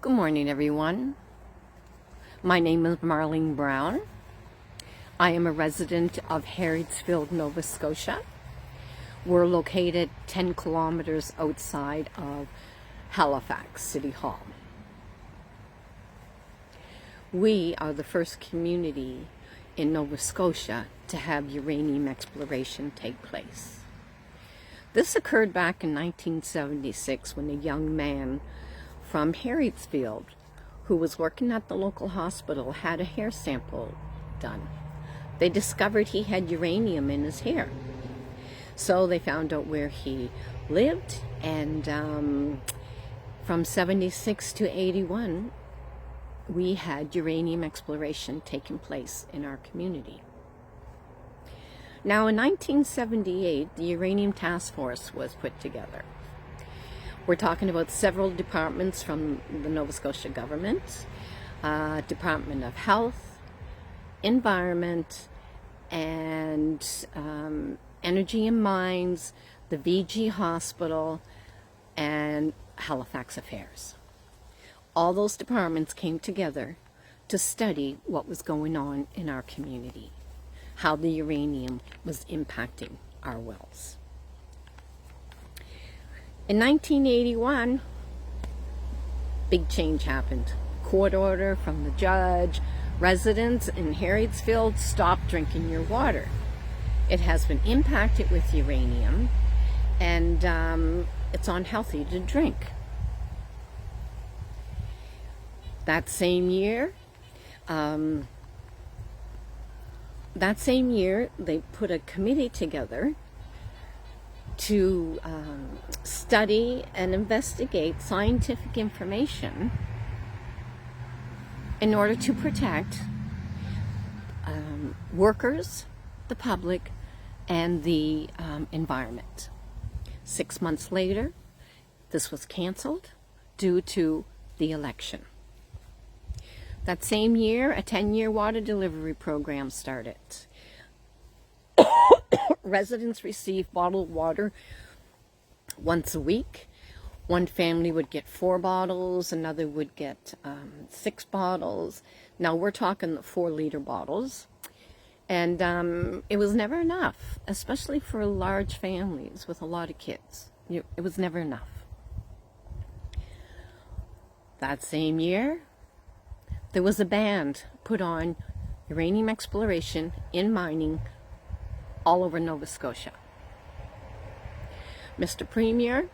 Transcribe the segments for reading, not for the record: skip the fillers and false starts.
Good morning, everyone. My name is Marlene Brown. I am a resident of Harrietsfield, Nova Scotia. We're located 10 kilometers outside of Halifax City Hall. We are the first community in Nova Scotia to have uranium exploration take place. This occurred back in 1976 when a young man from Harrietsfield, who was working at the local hospital, had a hair sample done. They discovered he had uranium in his hair. So they found out where he lived, and from 76 to 81, we had uranium exploration taking place in our community. Now in 1978, the Uranium Task Force was put together. We're talking about several departments from the Nova Scotia government, Department of Health, Environment, and Energy and Mines, the VG Hospital, and Halifax Affairs. All those departments came together to study what was going on in our community, how the uranium was impacting our wells. In 1981, big change happened. Court order from the judge. Residents in Harrietsfield, stop drinking your water. It has been impacted with uranium, and it's unhealthy to drink. That same year, they put a committee together to study and investigate scientific information in order to protect workers, the public, and the environment. 6 months later, this was canceled due to the election. That same year, a 10-year water delivery program started. Residents received bottled water once a week. One family would get 4 bottles, another would get 6 bottles. Now we're talking the 4-liter bottles. And it was never enough, especially for large families with a lot of kids. It was never enough. That same year, there was a ban put on uranium exploration in mining all over Nova Scotia. Mr. Premier,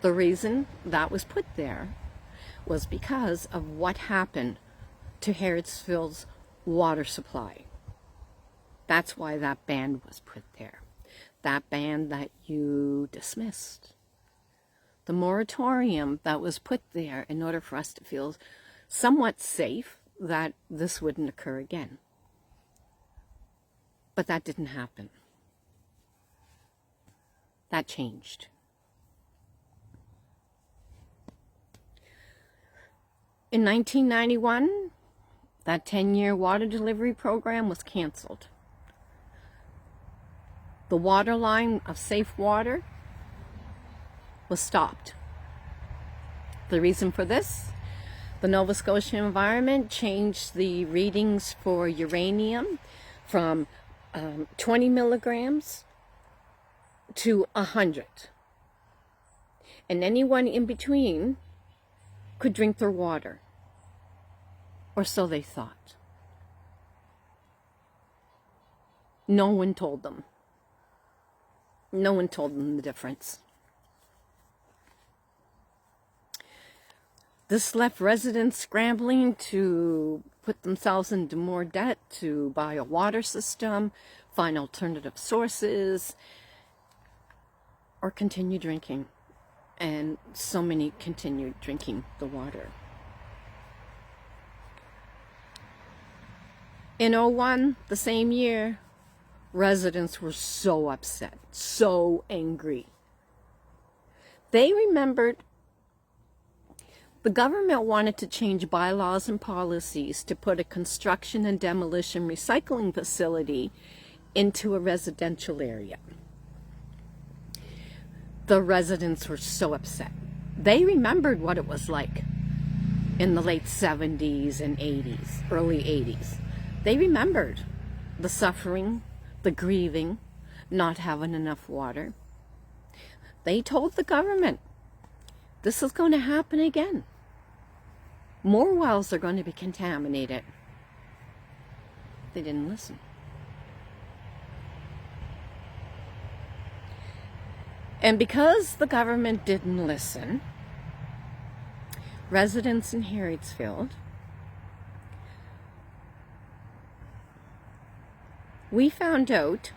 the reason that was put there was because of what happened to Harritsfield's water supply. That's why that ban was put there. That ban that you dismissed. The moratorium that was put there in order for us to feel somewhat safe that this wouldn't occur again. But that didn't happen. That changed. In 1991, that 10-year water delivery program was canceled. The water line of safe water was stopped. The reason for this? The Nova Scotia environment changed the readings for uranium from 20 milligrams to 100. And anyone in between could drink their water. Or so they thought. No one told them. No one told them the difference. This left residents scrambling to put themselves into more debt to buy a water system, find alternative sources, or continue drinking. And so many continued drinking the water. In 2001, the same year, residents were so upset, so angry. They remembered the government wanted to change bylaws and policies to put a construction and demolition recycling facility into a residential area. The residents were so upset. They remembered what it was like in the late 70s and 80s, early 80s. They remembered the suffering, the grieving, not having enough water. They told the government, this is going to happen again. More wells are going to be contaminated. They didn't listen. And because the government didn't listen, residents in Harrietsfield, we found out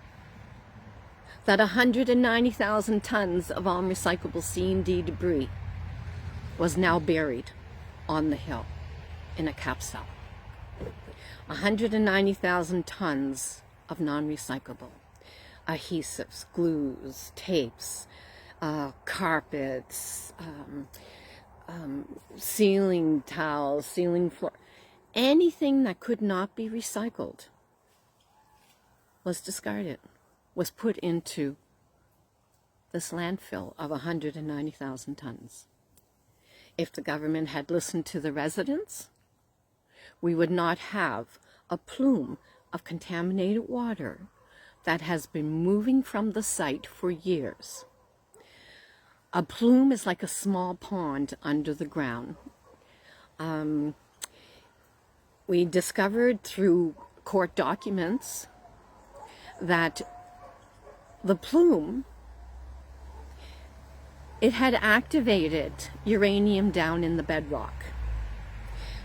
that 190,000 tons of unrecyclable C&D debris was now buried on the hill in a capsule. 190,000 tons of non-recyclable adhesives, glues, tapes, carpets, ceiling towels, ceiling floor, anything that could not be recycled was discarded, was put into this landfill of 190,000 tons. If the government had listened to the residents, we would not have a plume of contaminated water that has been moving from the site for years. A plume is like a small pond under the ground. We discovered through court documents that the plume, it had activated uranium down in the bedrock.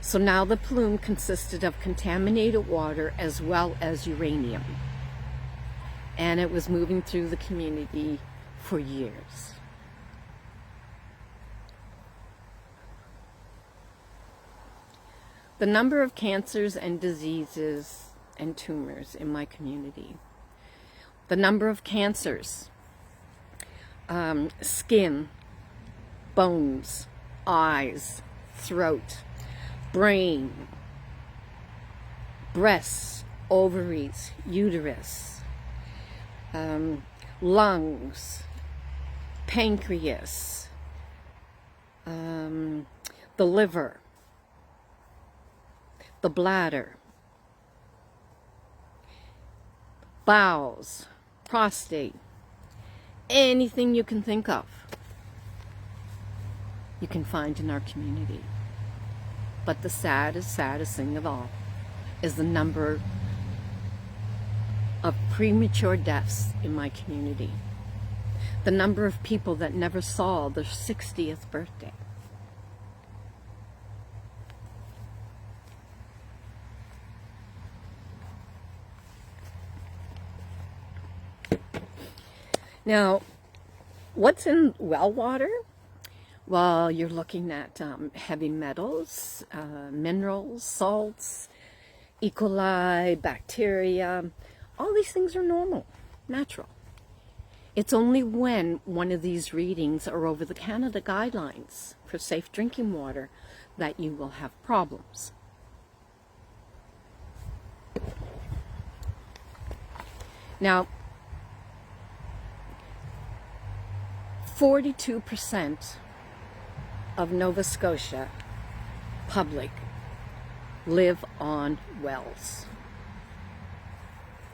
So now the plume consisted of contaminated water as well as uranium. And it was moving through the community for years. The number of cancers and diseases and tumors in my community. The number of cancers, skin, bones, eyes, throat, brain, breasts, ovaries, uterus, lungs, pancreas, the liver, the bladder, bowels, prostate, anything you can think of, you can find in our community. But the saddest thing of all is the number of premature deaths in my community. The number of people that never saw their 60th birthday. Now, what's in well water? Well, you're looking at heavy metals, minerals, salts, E. coli, bacteria. All these things are normal, natural. It's only when one of these readings are over the Canada guidelines for safe drinking water that you will have problems. Now, 42% of Nova Scotia public live on wells.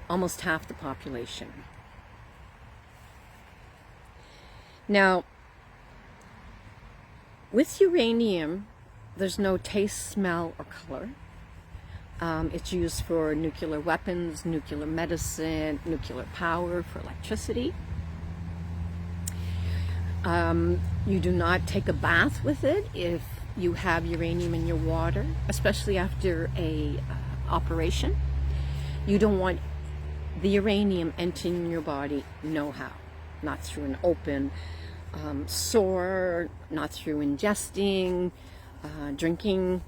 Almost half the population. Now, with uranium, there's no taste, smell, or color. It's used for nuclear weapons, nuclear medicine, nuclear power, for electricity. You do not take a bath with it if you have uranium in your water, especially after a operation. You don't want the uranium entering your body, no how. Not through an open sore, not through ingesting, drinking,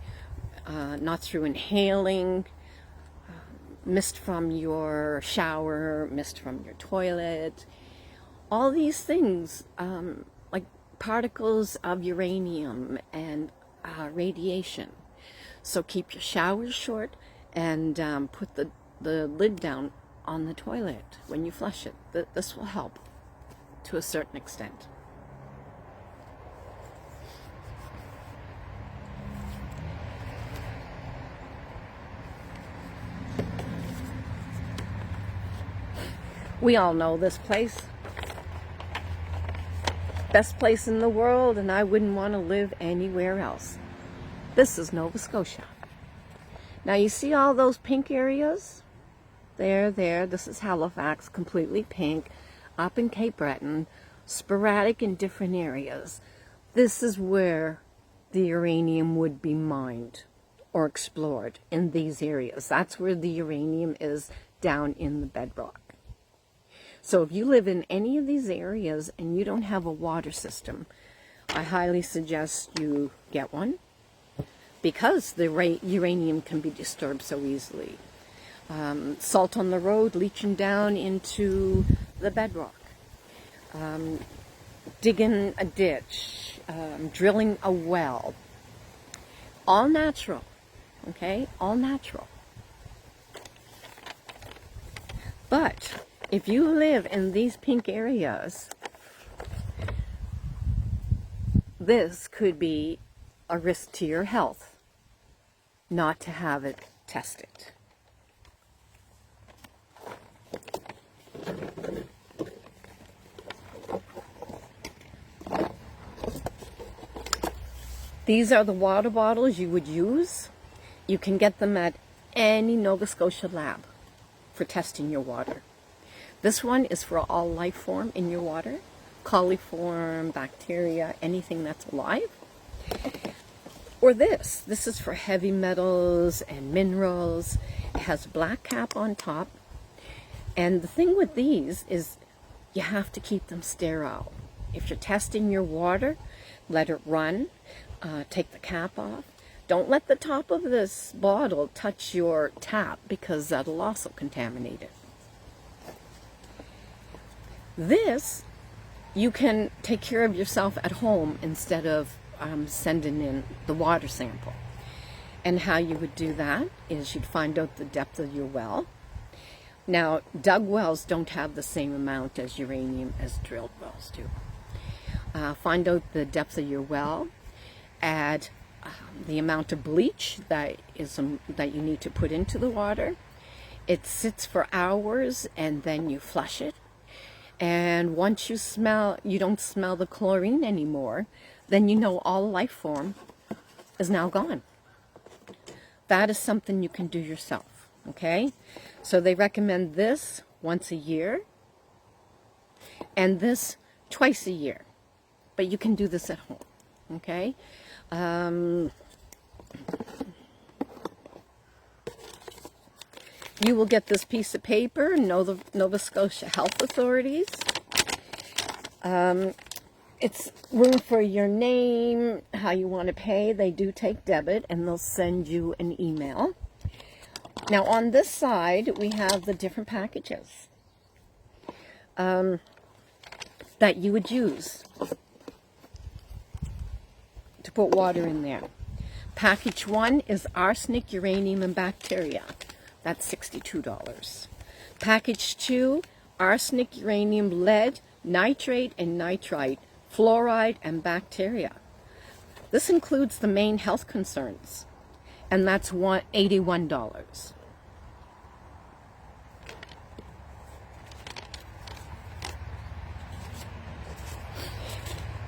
not through inhaling, mist from your shower, mist from your toilet. All these things, like particles of uranium and radiation. So keep your showers short and put the lid down on the toilet when you flush it. This will help to a certain extent. We all know this place. Best place in the world, and I wouldn't want to live anywhere else. This is Nova Scotia. Now you see all those pink areas? There. This is Halifax, completely pink. Up in Cape Breton, sporadic in different areas. This is where the uranium would be mined or explored, in these areas. That's where the uranium is, down in the bedrock. So if you live in any of these areas and you don't have a water system, I highly suggest you get one, because the uranium can be disturbed so easily. Salt on the road leaching down into the bedrock. Digging a ditch, drilling a well. All natural, okay? All natural. But if you live in these pink areas, this could be a risk to your health not to have it tested. These are the water bottles you would use. You can get them at any Nova Scotia lab for testing your water. This one is for all life form in your water. Coliform, bacteria, anything that's alive. Or this is for heavy metals and minerals. It has a black cap on top. And the thing with these is you have to keep them sterile. If you're testing your water, let it run. Take the cap off. Don't let the top of this bottle touch your tap, because that'll also contaminate it. This, you can take care of yourself at home instead of sending in the water sample. And how you would do that is you'd find out the depth of your well. Now, dug wells don't have the same amount as uranium as drilled wells do. Find out the depth of your well. Add the amount of bleach that you need to put into the water. It sits for hours, and then you flush it. And once you don't smell the chlorine anymore, then you know all life form is now gone. That is something you can do yourself, okay? So they recommend this once a year, and this twice a year. But you can do this at home, okay? You will get this piece of paper, Nova Scotia Health Authorities. It's room for your name, how you want to pay. They do take debit, and they'll send you an email. Now on this side, we have the different packages that you would use to put water in there. Package 1 is arsenic, uranium, and bacteria. That's $62. Package 2, arsenic, uranium, lead, nitrate and nitrite, fluoride, and bacteria. This includes the main health concerns, and that's $81.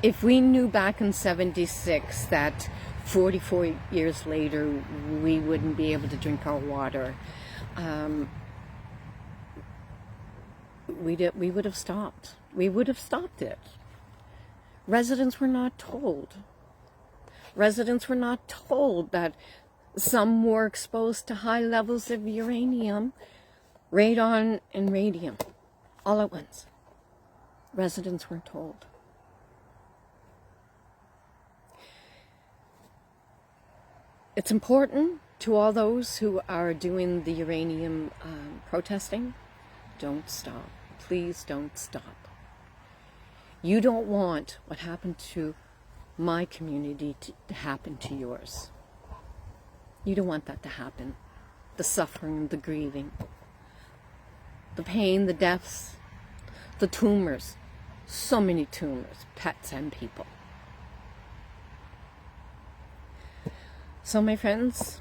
If we knew back in '76 that 44 years later we wouldn't be able to drink our water, we would have stopped. We would have stopped it. Residents were not told. Residents were not told that some were exposed to high levels of uranium, radon, and radium all at once. Residents weren't told. It's important to all those who are doing the uranium protesting. Don't stop. Please don't stop. You don't want what happened to my community to happen to yours. You don't want that to happen. The suffering, the grieving, the pain, the deaths, the tumors. So many tumors, pets and people. So my friends,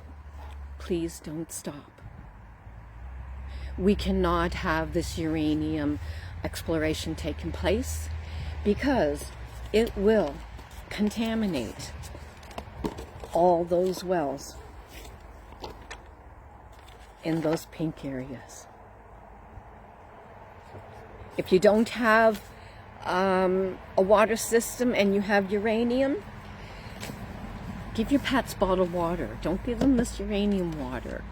please don't stop. we cannot have this uranium exploration taking place because it will contaminate all those wells in those pink areas. If you don't have a water system and you have uranium, give your pets bottled water. Don't give them this uranium water.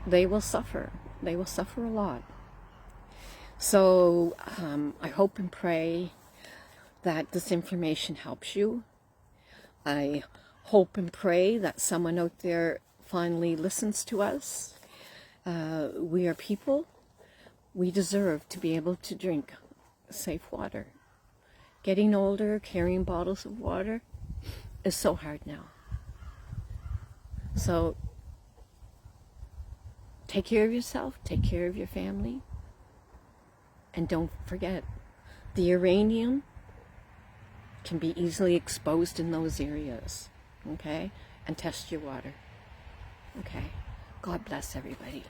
They will suffer. They will suffer a lot. So I hope and pray that this information helps you. I hope and pray that someone out there finally listens to us. We are people. We deserve to be able to drink safe water. Getting older, carrying bottles of water is so hard now. So take care of yourself, take care of your family, and don't forget, the uranium can be easily exposed in those areas, okay? And test your water, okay? God bless everybody.